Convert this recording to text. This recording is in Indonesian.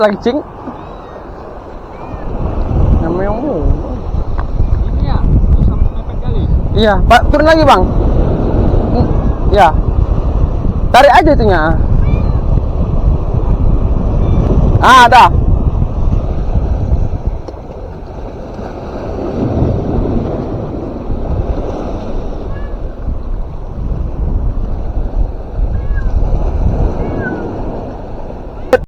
lagi, Cing? Namanya Ini ya, susah mepet kali. iya, Pak, turun lagi, Bang. Iya. Tarik aja itunya. Ah, ada.